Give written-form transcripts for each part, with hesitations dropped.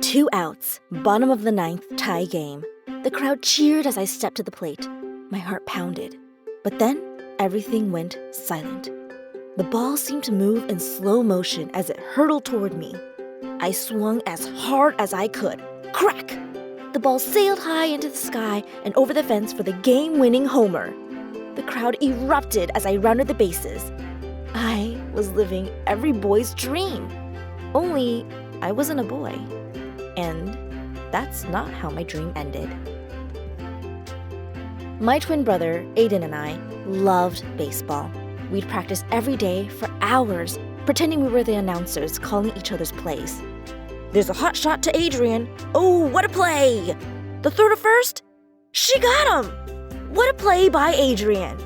2 outs, bottom of the ninth, tie game. The crowd cheered as I stepped to the plate. My heart pounded. But then, everything went silent. The ball seemed to move in slow motion as it hurtled toward me. I swung as hard as I could. Crack! The ball sailed high into the sky and over the fence for the game-winning homer. The crowd erupted as I rounded the bases. I was living every boy's dream. Only, I wasn't a boy. And that's not how my dream ended. My twin brother, Aiden, and I loved baseball. We'd practice every day for hours, pretending we were the announcers calling each other's plays. There's a hot shot to Adrian. Oh, what a play! The throw to first? She got him! What a play by Adrian!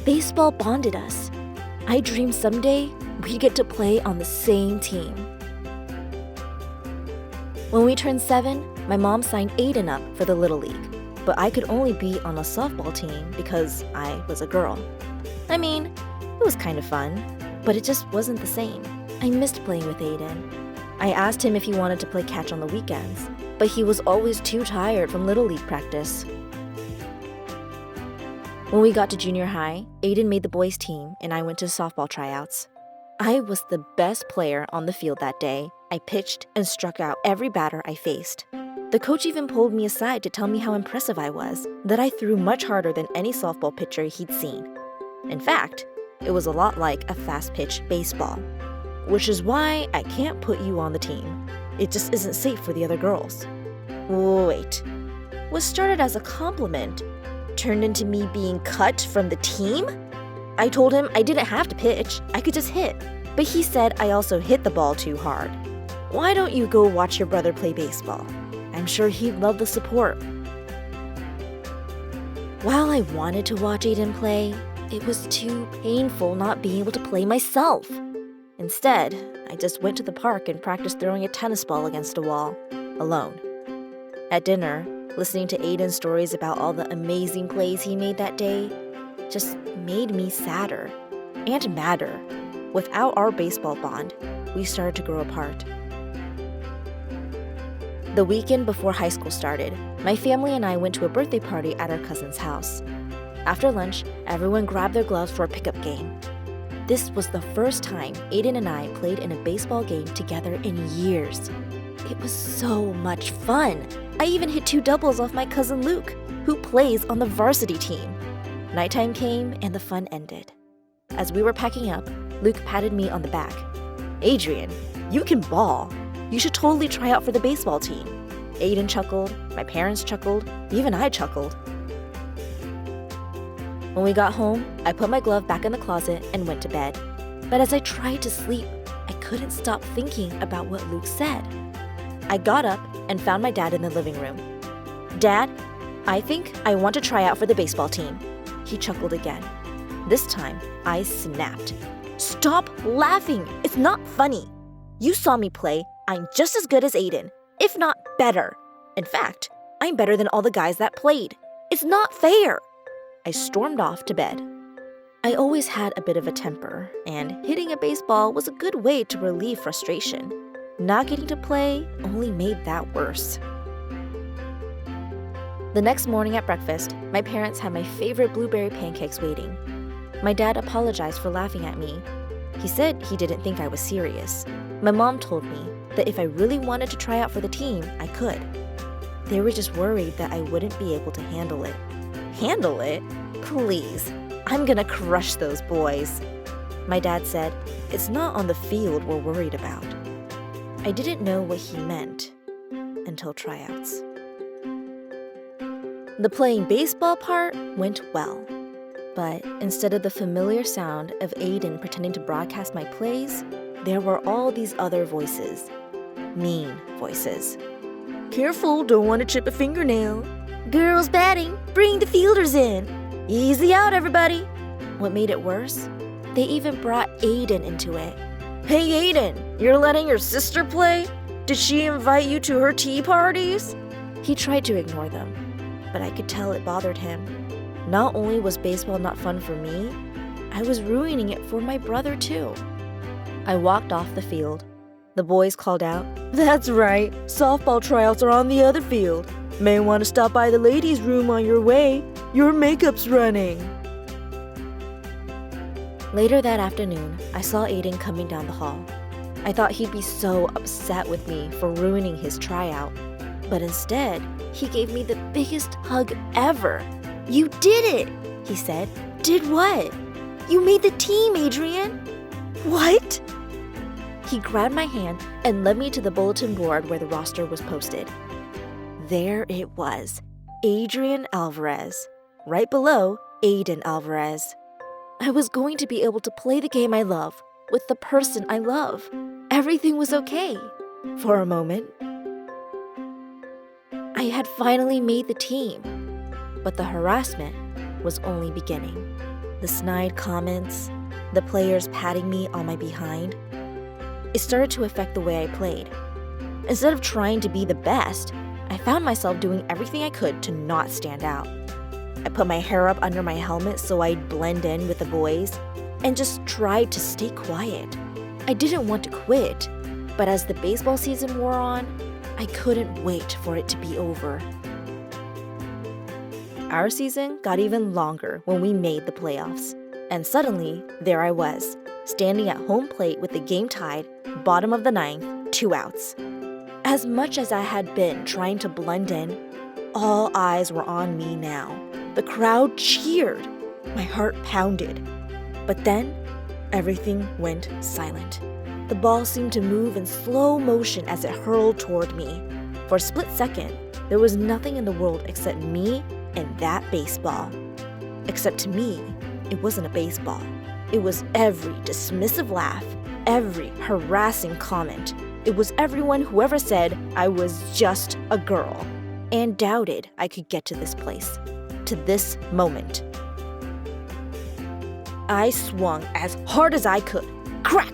Baseball bonded us. I dreamed someday we'd get to play on the same team. When we turned 7, my mom signed Aiden up for the Little League, but I could only be on a softball team because I was a girl. I mean, it was kind of fun, but it just wasn't the same. I missed playing with Aiden. I asked him if he wanted to play catch on the weekends, but he was always too tired from Little League practice. When we got to junior high, Aiden made the boys' team and I went to softball tryouts. I was the best player on the field that day. I pitched and struck out every batter I faced. The coach even pulled me aside to tell me how impressive I was, that I threw much harder than any softball pitcher he'd seen. In fact, it was a lot like a fast-pitch baseball, which is why I can't put you on the team. It just isn't safe for the other girls. Wait, what started as a compliment turned into me being cut from the team? I told him I didn't have to pitch, I could just hit. But he said I also hit the ball too hard. Why don't you go watch your brother play baseball? I'm sure he'd love the support. While I wanted to watch Aiden play, it was too painful not being able to play myself. Instead, I just went to the park and practiced throwing a tennis ball against a wall, alone. At dinner, listening to Aiden's stories about all the amazing plays he made that day just made me sadder and madder. Without our baseball bond, we started to grow apart. The weekend before high school started, my family and I went to a birthday party at our cousin's house. After lunch, everyone grabbed their gloves for a pickup game. This was the first time Aiden and I played in a baseball game together in years. It was so much fun. I even hit 2 doubles off my cousin Luke, who plays on the varsity team. Nighttime came and the fun ended. As we were packing up, Luke patted me on the back. Adrian, you can ball. You should totally try out for the baseball team. Aiden chuckled, my parents chuckled, even I chuckled. When we got home, I put my glove back in the closet and went to bed. But as I tried to sleep, I couldn't stop thinking about what Luke said. I got up and found my dad in the living room. Dad, I think I want to try out for the baseball team. He chuckled again. This time, I snapped. Stop laughing! It's not funny. You saw me play. I'm just as good as Aiden, if not better. In fact, I'm better than all the guys that played. It's not fair. I stormed off to bed. I always had a bit of a temper, and hitting a baseball was a good way to relieve frustration. Not getting to play only made that worse. The next morning at breakfast, my parents had my favorite blueberry pancakes waiting. My dad apologized for laughing at me. He said he didn't think I was serious. My mom told me that if I really wanted to try out for the team, I could. They were just worried that I wouldn't be able to handle it. Handle it? Please, I'm gonna crush those boys. My dad said, it's not on the field we're worried about. I didn't know what he meant until tryouts. The playing baseball part went well. But instead of the familiar sound of Aiden pretending to broadcast my plays, there were all these other voices. Mean voices. Careful, don't want to chip a fingernail. Girls batting, bring the fielders in. Easy out, everybody. What made it worse? They even brought Aiden into it. Hey, Aiden, you're letting your sister play? Did she invite you to her tea parties? He tried to ignore them, but I could tell it bothered him. Not only was baseball not fun for me, I was ruining it for my brother too. I walked off the field. The boys called out, "That's right, softball tryouts are on the other field. May want to stop by the ladies' room on your way. Your makeup's running." Later that afternoon, I saw Aiden coming down the hall. I thought he'd be so upset with me for ruining his tryout, but instead, he gave me the biggest hug ever. "You did it," he said. "Did what?" "You made the team, Adrian." "What?" He grabbed my hand and led me to the bulletin board where the roster was posted. There it was, Adrian Alvarez. Right below, Aiden Alvarez. I was going to be able to play the game I love with the person I love. Everything was okay. For a moment, I had finally made the team. But the harassment was only beginning. The snide comments, the players patting me on my behind. It started to affect the way I played. Instead of trying to be the best, I found myself doing everything I could to not stand out. I put my hair up under my helmet so I'd blend in with the boys, and just tried to stay quiet. I didn't want to quit, but as the baseball season wore on, I couldn't wait for it to be over. Our season got even longer when we made the playoffs, and suddenly, there I was, standing at home plate with the game tied, bottom of the ninth, 2 outs. As much as I had been trying to blend in, all eyes were on me now. The crowd cheered. My heart pounded. But then, everything went silent. The ball seemed to move in slow motion as it hurled toward me. For a split second, there was nothing in the world except me and that baseball. Except to me, it wasn't a baseball. It was every dismissive laugh, every harassing comment. It was everyone who ever said I was just a girl and doubted I could get to this place, to this moment. I swung as hard as I could. Crack!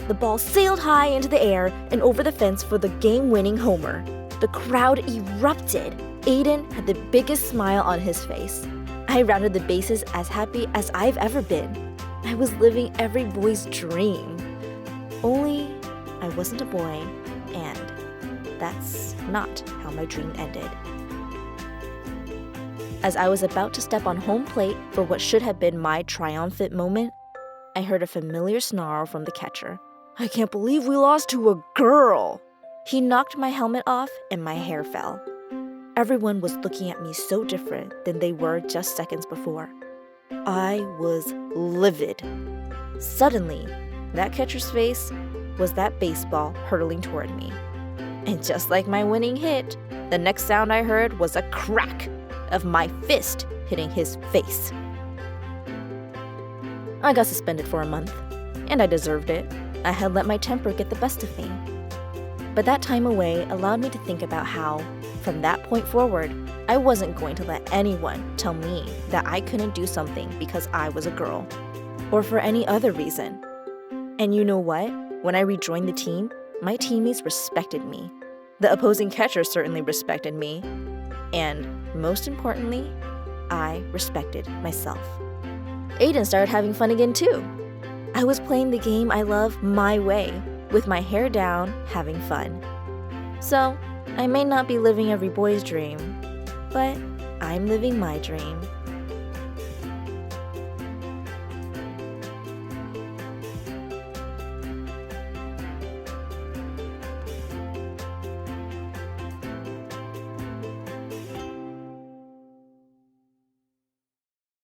The ball sailed high into the air and over the fence for the game-winning homer. The crowd erupted. Aiden had the biggest smile on his face. I rounded the bases as happy as I've ever been. I was living every boy's dream. Only I wasn't a boy, and that's not how my dream ended. As I was about to step on home plate for what should have been my triumphant moment, I heard a familiar snarl from the catcher. "I can't believe we lost to a girl!" He knocked my helmet off and my hair fell. Everyone was looking at me so different than they were just seconds before. I was livid. Suddenly, that catcher's face was that baseball hurtling toward me. And just like my winning hit, the next sound I heard was a crack of my fist hitting his face. I got suspended for a month, and I deserved it. I had let my temper get the best of me. But that time away allowed me to think about how, from that point forward, I wasn't going to let anyone tell me that I couldn't do something because I was a girl, or for any other reason. And you know what? When I rejoined the team, my teammates respected me. The opposing catcher certainly respected me. And most importantly, I respected myself. Aiden started having fun again too. I was playing the game I love my way, with my hair down, having fun. So, I may not be living every boy's dream, but I'm living my dream.